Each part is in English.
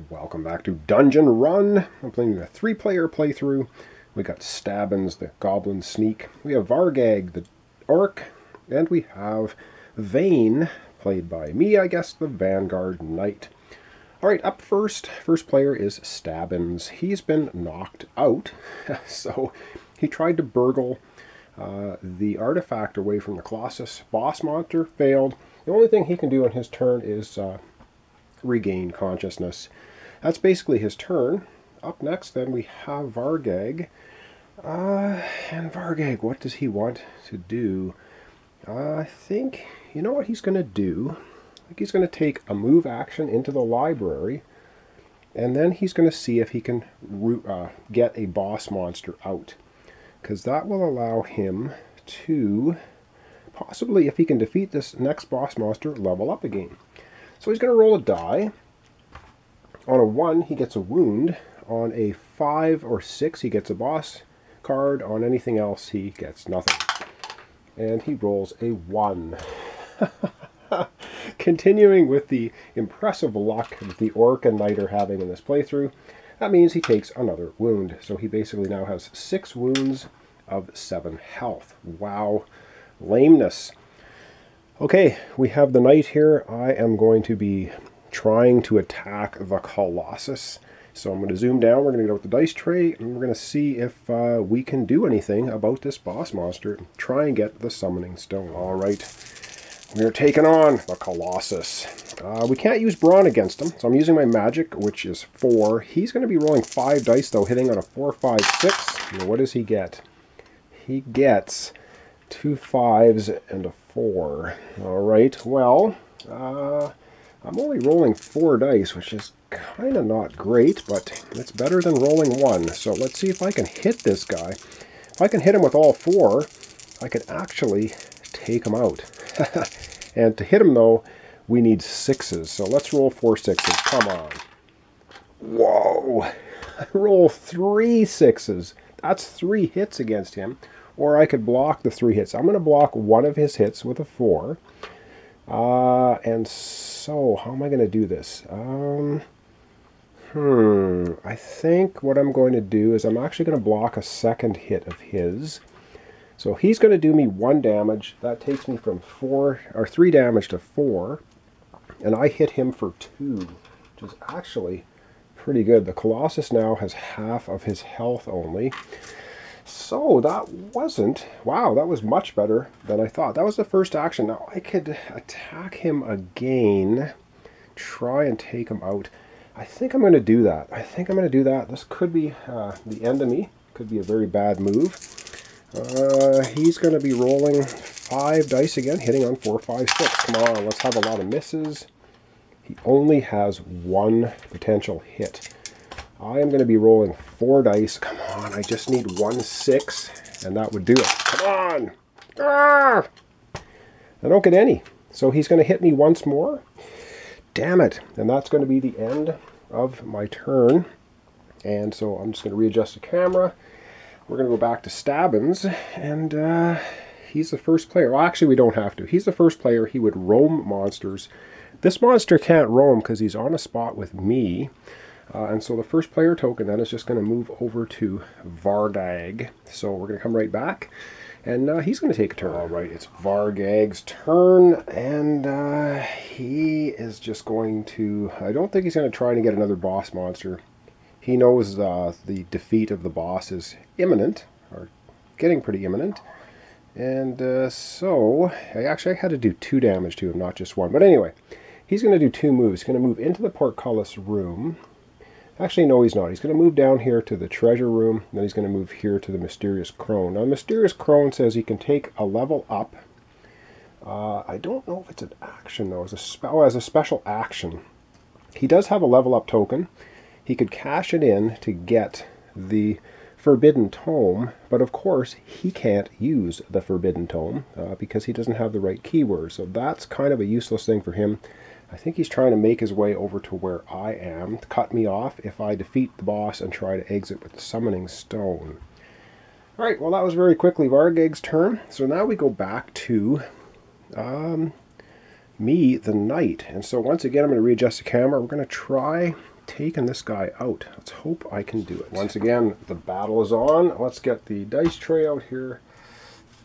Welcome back to Dungeon Run. I'm playing a 3-player playthrough. We got Stabbins, the Goblin Sneak. We have Vargag, the Orc. And we have Vane, played by me, I guess, the Vanguard Knight. Alright, up first player is Stabbins. He's been knocked out, so he tried to burgle the artifact away from the Colossus boss monster. Failed. The only thing he can do on his turn is regain consciousness. That's basically his turn. Up next, then, we have Vargag. And Vargag, what does he want to do? I think, you know what he's going to do? I think he's going to take a move action into the library, and then he's going to see if he can get a boss monster out. Because that will allow him to, possibly, if he can defeat this next boss monster, level up again. So he's going to roll a die. On a 1, he gets a wound. On a 5 or 6, he gets a boss card. On anything else, he gets nothing. And he rolls a 1. Continuing with the impressive luck that the Orc and Knight are having in this playthrough, that means he takes another wound. So he basically now has 6 wounds of 7 health. Wow. Lameness. Okay, we have the Knight here. I am going to be trying to attack the Colossus. So I'm going to zoom down, we're going to get out the dice tray, and we're going to see if we can do anything about this boss monster and try and get the summoning stone. Alright, we are taking on the Colossus. We can't use Brawn against him, so I'm using my magic, which is 4. He's going to be rolling 5 dice, though, hitting on a 4, 5, 6. And what does he get? He gets 2 5s and a 4. Alright, well, I'm only rolling 4 dice, which is kind of not great, but it's better than rolling 1. So let's see if I can hit this guy. If I can hit him with all 4, I could actually take him out. And to hit him, though, we need 6s. So let's roll 4 6s. Come on. Whoa! I roll 3 6s. That's 3 hits against him. Or I could block the 3 hits. I'm going to block one of his hits with a 4. And so, how am I going to do this? I think what I'm going to do is I'm actually going to block a second hit of his. So he's going to do me 1 damage. That takes me from 3 damage to 4. And I hit him for 2, which is actually pretty good. The Colossus now has half of his health only. So that wasn't, wow, that was much better than I thought. That was the first action. Now I could attack him again, try and take him out. I think I'm going to do that. This could be the end of me. Could be a very bad move. He's going to be rolling 5 dice again, hitting on 4, 5, 6. Come on, let's have a lot of misses. He only has 1 potential hit. I am going to be rolling 4 dice. Come on, I just need 1 6, and that would do it. Come on! Ah! I don't get any. So he's going to hit me once more. Damn it. And that's going to be the end of my turn. And so I'm just going to readjust the camera. We're going to go back to Stabbins, and he's the first player. Well, actually, we don't have to. He's the first player. He would roam monsters. This monster can't roam because he's on a spot with me. And so the first player token then is just going to move over to Vargag. So we're going to come right back, and he's going to take a turn. All right, it's Vargag's turn, and he is just going to, I don't think he's going to try to get another boss monster. He knows the defeat of the boss is imminent, or getting pretty imminent. And so, I had to do 2 damage to him, not just 1. But anyway, he's going to do 2 moves. He's going to move into the portcullis room. Actually, no, he's not. He's going to move down here to the treasure room, and then he's going to move here to the Mysterious Crone. Now, Mysterious Crone says he can take a level up. I don't know if it's an action, though. As a special action. He does have a level up token. He could cash it in to get the Forbidden Tome, but of course, he can't use the Forbidden Tome because he doesn't have the right keyword. So that's kind of a useless thing for him. I think he's trying to make his way over to where I am, to cut me off if I defeat the boss and try to exit with the Summoning Stone. Alright, well that was very quickly Vargag's turn. So now we go back to me, the Knight. And so once again, I'm going to readjust the camera. We're going to try taken this guy out. Let's hope I can do it. Once again, the battle is on. Let's get the dice tray out here.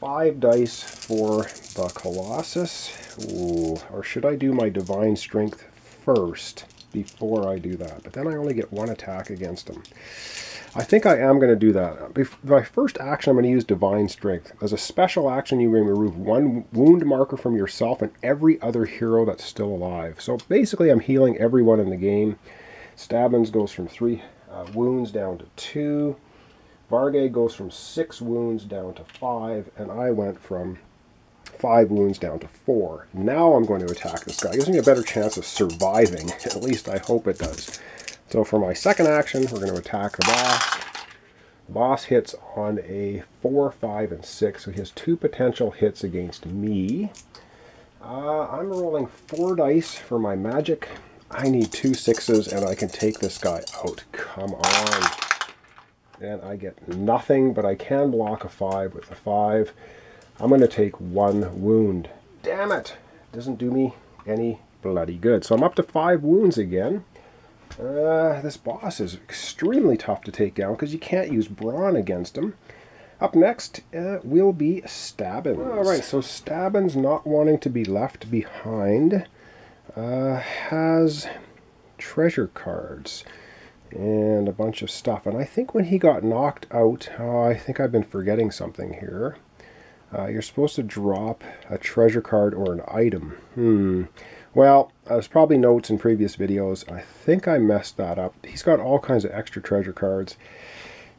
5 dice for the Colossus. Ooh, or should I do my Divine Strength first before I do that? But then I only get 1 attack against him. I think I am going to do that. My first action, I'm going to use Divine Strength. As a special action, you may remove 1 wound marker from yourself and every other hero that's still alive. So basically, I'm healing everyone in the game. Stabbins goes from 3 wounds down to 2. Vargag goes from 6 wounds down to 5, and I went from 5 wounds down to 4. Now I'm going to attack this guy. It gives me a better chance of surviving. At least I hope it does. So for my second action, we're going to attack the boss. The boss hits on a 4, 5, and 6, so he has 2 potential hits against me. I'm rolling 4 dice for my magic. I need 2 6s, and I can take this guy out. Come on. And I get nothing, but I can block a 5 with a 5. I'm going to take 1 wound. Damn it! Doesn't do me any bloody good. So I'm up to 5 wounds again. This boss is extremely tough to take down because you can't use brawn against him. Up next will be Stabbins. Alright, so Stabbins, not wanting to be left behind, has treasure cards and a bunch of stuff. And I think when he got knocked out, I think I've been forgetting something here. You're supposed to drop a treasure card or an item. Well, there's probably notes in previous videos. I think I messed that up. He's got all kinds of extra treasure cards.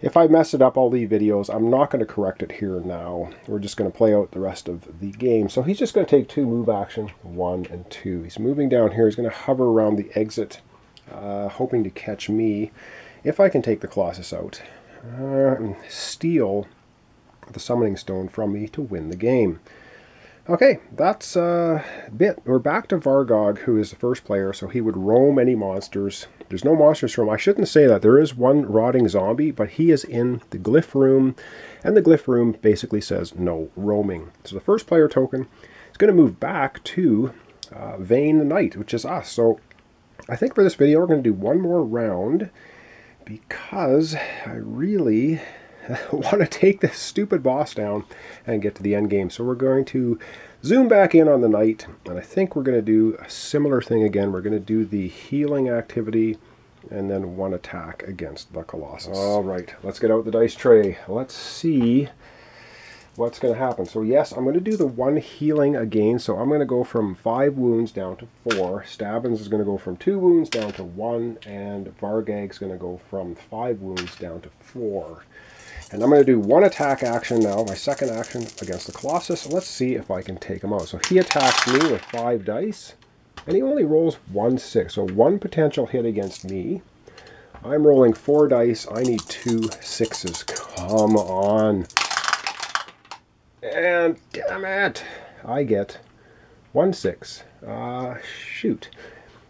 If I mess it up, I'll leave videos. I'm not going to correct it here now. We're just going to play out the rest of the game. So he's just going to take 2 move action, 1 and 2. He's moving down here. He's going to hover around the exit, hoping to catch me if I can take the Colossus out and steal the summoning stone from me to win the game. Okay, that's bit. We're back to Vargog, who is the first player, so he would roam any monsters. There's no monsters to roam. I shouldn't say that. There is one rotting zombie, but he is in the glyph room, and the glyph room basically says no roaming. So the first player token is going to move back to Vane the Knight, which is us. So I think for this video, we're going to do 1 more round because I really want to take this stupid boss down and get to the end game. So we're going to zoom back in on the knight, and I think we're going to do a similar thing again. We're going to do the healing activity and then 1 attack against the Colossus. All right, let's get out the dice tray. Let's see what's going to happen. So yes, I'm going to do the 1 healing again. So I'm going to go from 5 wounds down to 4. Stabbins is going to go from 2 wounds down to 1, and Vargag's going to go from 5 wounds down to 4. And I'm going to do 1 attack action now, my second action against the Colossus. Let's see if I can take him out. So he attacks me with 5 dice, and he only rolls 1 6. So 1 potential hit against me. I'm rolling 4 dice. I need 2 6s. Come on. And damn it, I get 1 6. Shoot.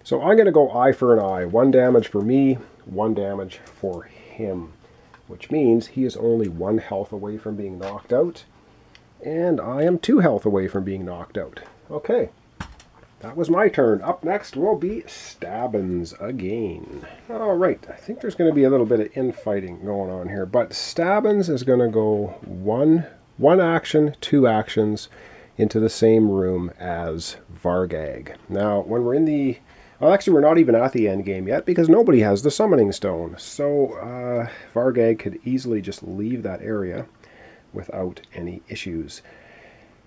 So I'm going to go eye for an eye. 1 damage for me, 1 damage for him, which means he is only 1 health away from being knocked out, and I am 2 health away from being knocked out. Okay, that was my turn. Up next will be Stabbins again. Alright, I think there's going to be a little bit of infighting going on here, but Stabbins is going to go one action, 2 actions into the same room as Vargag. Now, when we're in the... Well, actually, we're not even at the end game yet because nobody has the summoning stone. So Vargag could easily just leave that area without any issues.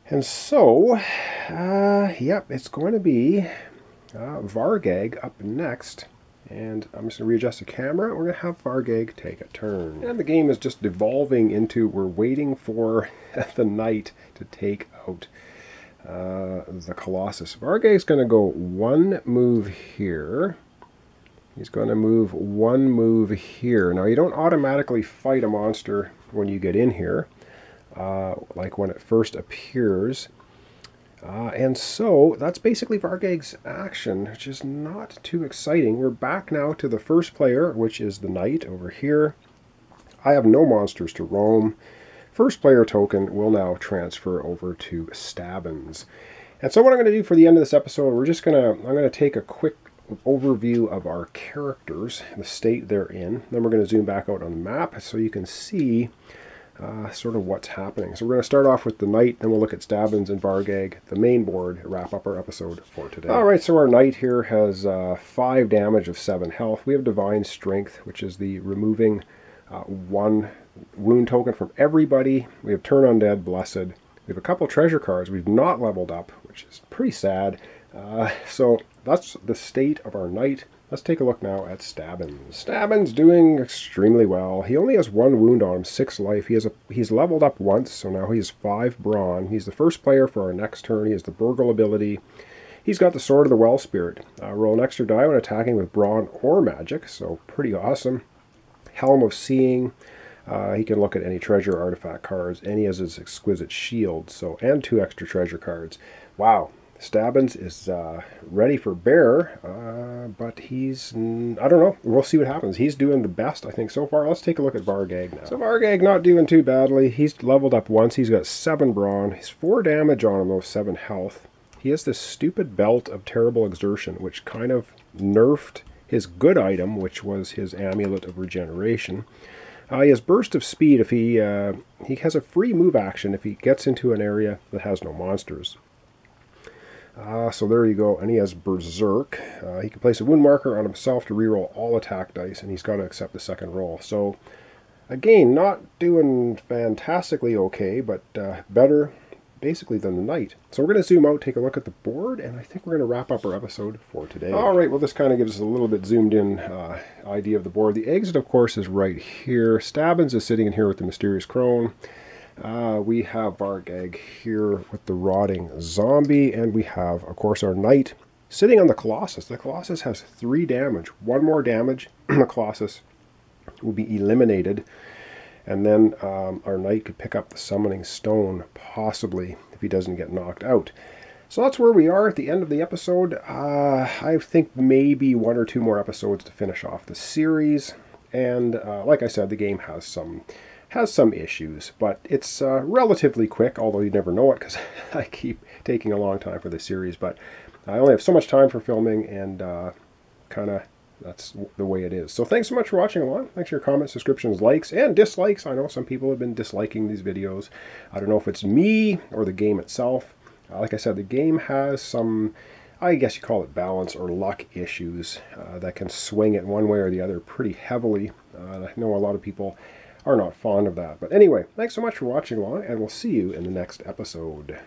And so, yep, it's going to be Vargag up next. And I'm just going to readjust the camera. We're going to have Vargag take a turn. And the game is just devolving into we're waiting for the knight to take out the Colossus. Vargag's going to go 1 move here. He's going to move 1 move here. Now, you don't automatically fight a monster when you get in here, like when it first appears. And so that's basically Vargag's action, which is not too exciting. We're back now to the first player, which is the knight over here. I have no monsters to roam. First player token will now transfer over to Stabbins. And so what I'm going to do for the end of this episode, I'm going to take a quick overview of our characters, the state they're in. Then we're going to zoom back out on the map so you can see sort of what's happening. So we're going to start off with the knight, then we'll look at Stabbins and Vargag, the main board, wrap up our episode for today. Alright, so our knight here has 5 damage of 7 health. We have Divine Strength, which is the removing 1 wound token from everybody. We have Turn Undead, Blessed. We have a couple treasure cards we've not leveled up, which is pretty sad. So that's the state of our knight. Let's take a look now at Stabbins. Stabbins doing extremely well. He only has 1 wound on him, 6 life. He's leveled up once, so now he has 5 brawn. He's the first player for our next turn. He has the Burgle ability. He's got the Sword of the Well Spirit. Roll an extra die when attacking with brawn or magic, so pretty awesome. Helm of Seeing. He can look at any treasure artifact cards, and he has his exquisite shield, and 2 extra treasure cards. Wow. Stabbins is ready for bear, but he's, I don't know, we'll see what happens. He's doing the best, I think, so far. Let's take a look at Vargag now. So Vargag not doing too badly. He's leveled up once. He's got 7 brawn. He's 4 damage on him, though, 7 health. He has this stupid belt of terrible exertion, which kind of nerfed his good item, which was his amulet of regeneration. He has burst of speed if he has a free move action if he gets into an area that has no monsters. So there you go, and he has Berserk. He can place a wound marker on himself to reroll all attack dice, and he's got to accept the second roll. So, again, not doing fantastically okay, but better, basically, than the knight. So we're going to zoom out, take a look at the board, and I think we're going to wrap up our episode for today. Alright, well this kind of gives us a little bit zoomed in idea of the board. The exit, of course, is right here. Stabbins is sitting in here with the Mysterious Crone. We have Vargag here with the Rotting Zombie, and we have, of course, our knight sitting on the Colossus. The Colossus has 3 damage. 1 more damage, the Colossus will be eliminated, and then our knight could pick up the Summoning Stone, possibly, if he doesn't get knocked out. So that's where we are at the end of the episode. I think maybe 1 or 2 more episodes to finish off the series, and like I said, the game has some issues, but it's relatively quick, although you never know it because I keep taking a long time for the series. But I only have so much time for filming, and kind of that's the way it is. So thanks so much for watching along. Thanks for your comments, subscriptions, likes, and dislikes. I know some people have been disliking these videos. I don't know if it's me or the game itself. Like I said, the game has some, I guess you call it balance or luck issues that can swing it one way or the other pretty heavily. I know a lot of people are not fond of that. But anyway, thanks so much for watching along, and we'll see you in the next episode.